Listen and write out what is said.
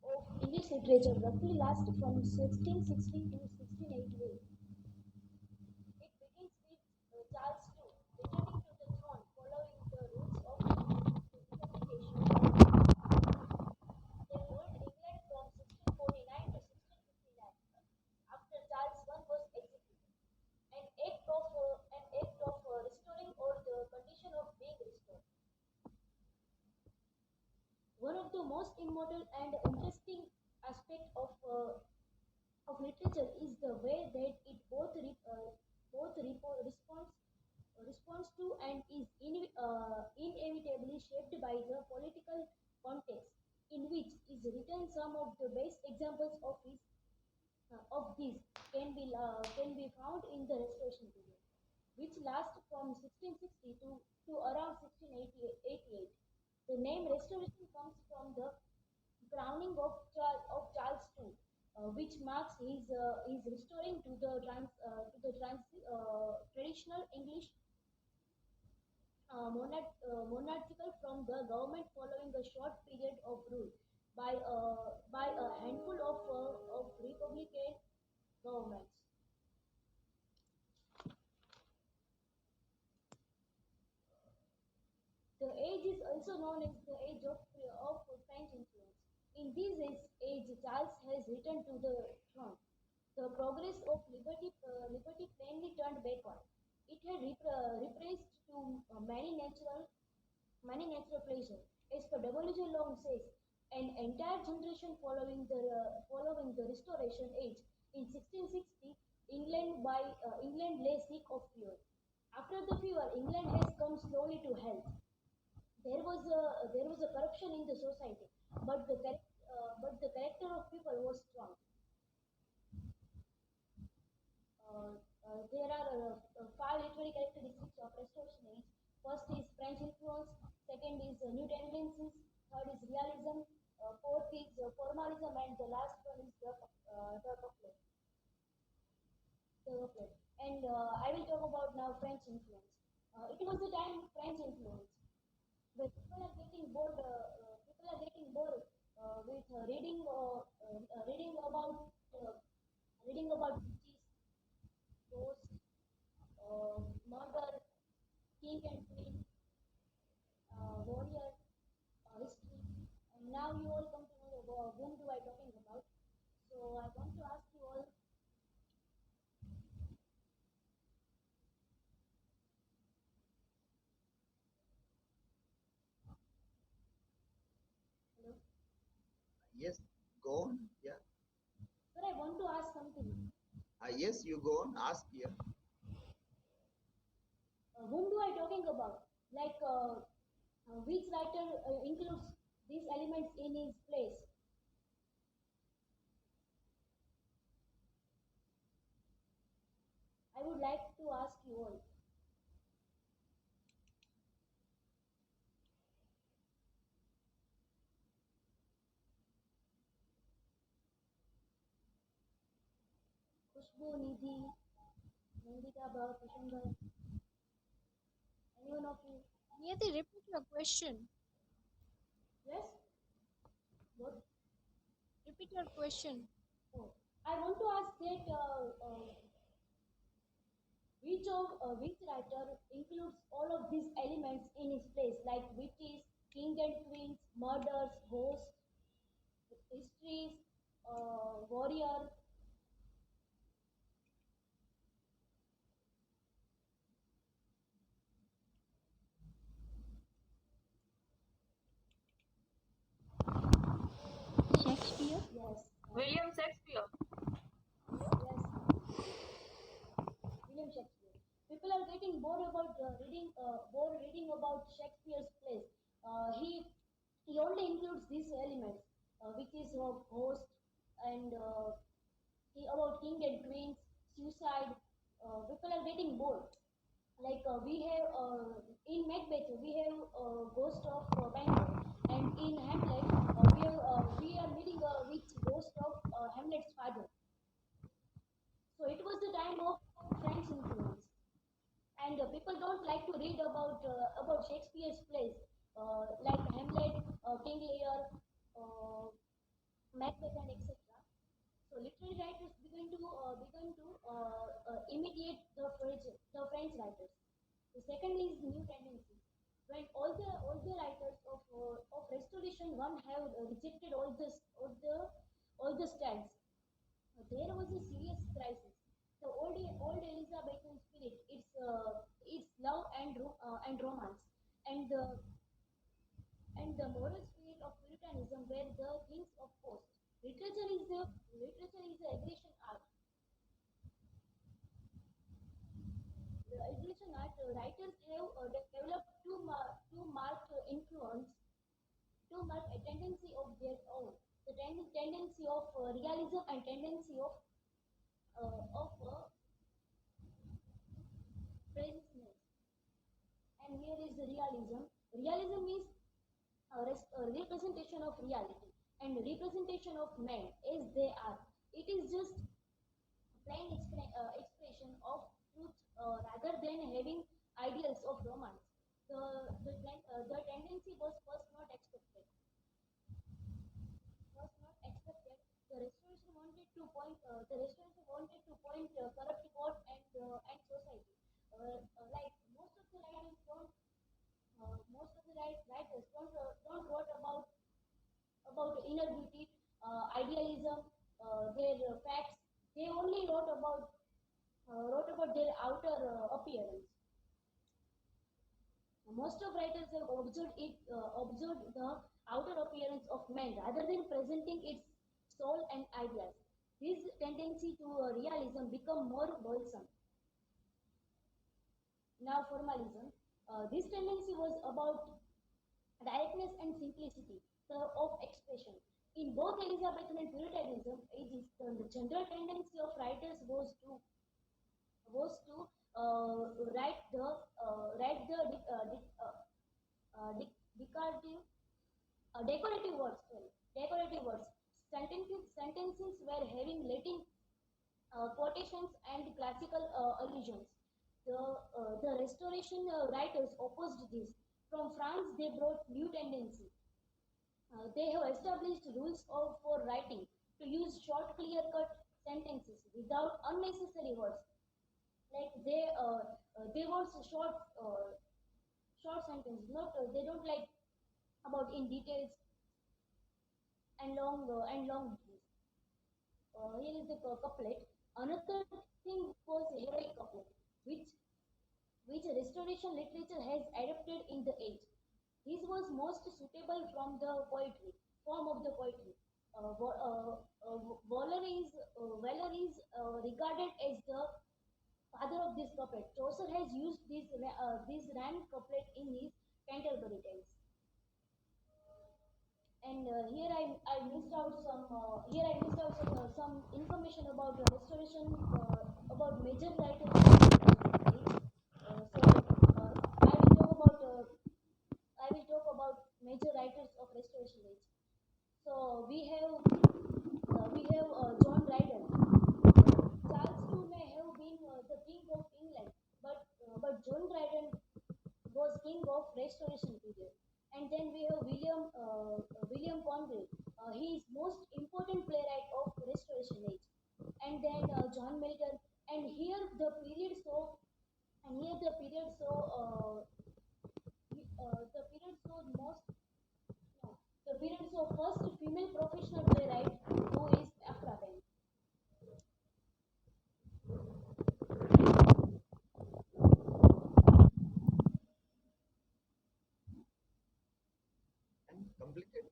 of English literature roughly lasts from 1660 to 1688. It begins with Charles II returning to the throne following the roots of unification of they ruled England from 1649 to 1659 after Charles I was executed. An act of restoring or the condition of being restored. One of the most immortal and interesting aspect of literature is the way that it responds to and is inevitably shaped by the political context in which is written. Some of the best examples of this can be found in the Restoration period, which lasts from 1660 to around 1688. The name Restoration comes from the crowning of Charles II, which marks his restoring to the traditional English monarchical from the government following a short period of rule by a handful of republican governments. The age is also known as the age of French influence. In this age, Charles has returned to the throne. The progress of liberty plainly turned backward. It had repressed to many natural pleasure. As per W. J. Long says, an entire generation following the Restoration Age in 1660, England lay sick of fever. After the fever, England has come slowly to health. There was a corruption in the society, but the character of people was strong. There are five literary characteristics of Restoration Age. First is French influence. Second is new tendencies. Third is realism. Fourth is formalism, and the last one is the couplet. The couplet. And I will talk about now French influence. It was the time French influence. But people are getting bored with uh, reading about witches, ghosts, murder, king and queen, warrior, history. And now you all come to know whom do I talking about. So I want to ask you all, hello, Yes, go on. Yeah. sir, I want to ask something. Yes, you go on. Ask here. Whom do I talking about? Like which writer includes these elements in his plays? I would like to ask you all. Khushbu, Nidhi, Nandita, Bhav, Prashangar, anyone of you? Niyati, repeat your question. Yes? What? Repeat your question. Oh, I want to ask that which writer includes all of these elements in his plays, like witches, king and queens, murders, ghosts, histories, warrior. Shakespeare. Yes, William Shakespeare. yes, William Shakespeare. People are getting bored reading about Shakespeare's plays. He only includes these elements, which is ghost and about king and queens, suicide. People are getting bored. Like we have in Macbeth, we have ghost of Banquo, and in Hamlet, we are meeting with ghost of Hamlet's father. So it was the time of French influence, and people don't like to read about Shakespeare's plays like Hamlet, King Lear, uh, Macbeth, and etc. So literary writers began to imitate the French writers. The second is new tendency. When all the writers of Restoration one have rejected all the styles, there was a serious crisis. The old Elizabethan spirit, its love and romance, and the moral spirit of Puritanism were the things of post. Literature is a aggression art. The aggression art writers have developed two marked influence, two marked a tendency of their own. The tendency of realism and tendency of preciseness. And here is the realism. Realism is a representation of reality and representation of men as they are. It is just plain expression of truth rather than having ideals of romance. The tendency was first not expected. The restoration wanted to point corrupt court and society. Like most of the writers don't wrote about inner beauty, idealism, their facts. They only wrote about their outer appearance. Most of writers have observed the outer appearance of man rather than presenting its soul and ideas. This tendency to realism become more wholesome. Now formalism. This tendency was about directness and simplicity of expression. In both Elizabethan and Puritanism ages, the general tendency of writers was to write the decorative words. Sorry, decorative words. Sentences were having Latin quotations and classical allusions. The Restoration writers opposed this. From France, they brought new tendency. They have established rules for writing to use short, clear-cut sentences without unnecessary words. Like they want short sentences. Not they don't like about in details and long details. Here is the couplet. Another thing was heroic couplet, which which Restoration literature has adapted in the age. This was most suitable from the poetry form of the poetry. Waller is regarded as the father of this couplet. Chaucer has used this rhymed couplet in his Canterbury Tales. And here I missed out some information about the Restoration, about major writers of Restoration age. I will talk about major writers of Restoration age. So we have John Dryden. Charles too may have been the king of England, but John Dryden was king of Restoration period. And then we have William Conway. He is most important playwright of Restoration age. And then John Milton. And here the period so and here the period so most no, the period so first female professional playwright who is Afra Ben. And completed.